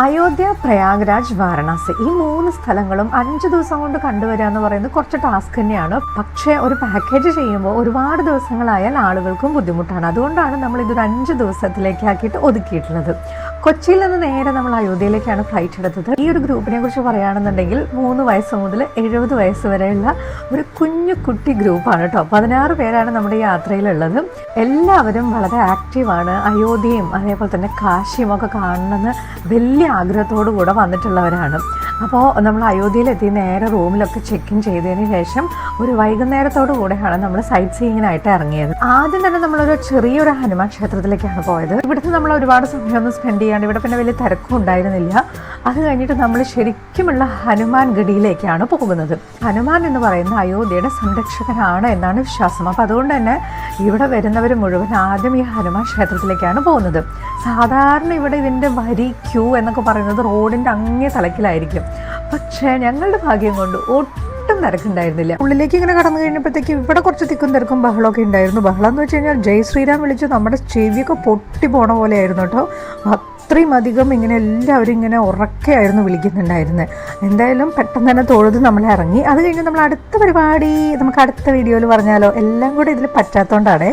അയോധ്യ, പ്രയാഗ്രാജ്, വാരണാസി ഈ 3 സ്ഥലങ്ങളും 5 ദിവസം കൊണ്ട് കണ്ടുവരിക എന്ന് പറയുന്നത് കുറച്ച് ടാസ്ക് തന്നെയാണ്. പക്ഷേ ഒരു പാക്കേജ് ചെയ്യുമ്പോൾ ഒരുപാട് ദിവസങ്ങളായാൽ ആളുകൾക്കും ബുദ്ധിമുട്ടാണ്. അതുകൊണ്ടാണ് നമ്മൾ ഇതൊരു 5 ദിവസത്തിലേക്കാക്കിയിട്ട് ഒതുക്കിയിട്ടുള്ളത്. കൊച്ചിയിൽ നിന്ന് നേരെ നമ്മൾ അയോധ്യയിലേക്കാണ് ഫ്ലൈറ്റ് എടുത്തത്. ഈ ഒരു ഗ്രൂപ്പിനെ കുറിച്ച് പറയുകയാണെന്നുണ്ടെങ്കിൽ 3 വയസ്സ് മുതൽ 70 വയസ്സ് വരെയുള്ള ഒരു കുട്ടി ഗ്രൂപ്പാണ് കേട്ടോ. 16 പേരാണ് നമ്മുടെ ഈ യാത്രയിലുള്ളത്. എല്ലാവരും വളരെ ആക്റ്റീവാണ്. അയോധ്യയും അതേപോലെ തന്നെ കാശിയും ഒക്കെ കാണണമെന്ന് വലിയ ആഗ്രഹത്തോടു കൂടെ വന്നിട്ടുള്ളവരാണ്. അപ്പോൾ നമ്മൾ അയോധ്യയിലെത്തി നേരെ റൂമിലൊക്കെ ചെക്ക് ഇൻ ചെയ്തതിന് ശേഷം ഒരു വൈകുന്നേരത്തോടു കൂടെയാണ് നമ്മൾ സൈറ്റ് സീയിങ്ങിനായിട്ട് ഇറങ്ങിയത്. ആദ്യം തന്നെ നമ്മളൊരു ചെറിയൊരു ഹനുമാൻ ക്ഷേത്രത്തിലേക്കാണ് പോയത്. ഇവിടുത്തെ നമ്മൾ ഒരുപാട് സമയമൊന്നും സ്പെൻഡ് ചെയ്യാണ്ട് ഇവിടെ പിന്നെ വലിയ തിരക്കും ഉണ്ടായിരുന്നില്ല. അത് കഴിഞ്ഞിട്ട് നമ്മൾ ശരിക്കുമുള്ള ഹനുമാൻ ഗഡിയിലേക്കാണ് പോകുന്നത്. ഹനുമാൻ എന്ന് പറയുന്ന അയോധ്യയുടെ സംരക്ഷകനാണ് എന്നാണ് വിശ്വാസം. അപ്പോൾ അതുകൊണ്ട് തന്നെ ഇവിടെ വരുന്നവർ മുഴുവൻ ആദ്യം ഈ ഹനുമാൻ ക്ഷേത്രത്തിലേക്കാണ് പോകുന്നത്. സാധാരണ ഇവിടെ ഇതിൻ്റെ വരി ക്യൂ എന്നൊക്കെ പറയുന്നത് റോഡിൻ്റെ അങ്ങേ തലക്കിലായിരിക്കും. പക്ഷേ ഞങ്ങളുടെ ഭാഗ്യം കൊണ്ട് ഒട്ടും തിരക്കുണ്ടായിരുന്നില്ല. ഉള്ളിലേക്ക് ഇങ്ങനെ കടന്നു കഴിഞ്ഞപ്പോഴത്തേക്ക് ഇവിടെ കുറച്ച് തിക്കും തിരക്കും ബഹളമൊക്കെ ഉണ്ടായിരുന്നു. ബഹളം എന്ന് വെച്ച് കഴിഞ്ഞാൽ ജയ് ശ്രീരാം വിളിച്ച് നമ്മുടെ ചെവിയൊക്കെ പൊട്ടി പോണ പോലെയായിരുന്നു കേട്ടോ. അത്രയും അധികം ഇങ്ങനെ എല്ലാവരും ഇങ്ങനെ ഉറക്കെയായിരുന്നു വിളിക്കുന്നുണ്ടായിരുന്നത്. എന്തായാലും പെട്ടെന്ന് തന്നെ തൊഴുത് നമ്മൾ ഇറങ്ങി. അത് കഴിഞ്ഞ് നമ്മൾ അടുത്ത പരിപാടി നമുക്ക് അടുത്ത വീഡിയോയിൽ പറഞ്ഞാലോ, എല്ലാം കൂടെ ഇതിൽ പറ്റാത്തതുകൊണ്ടാണ്.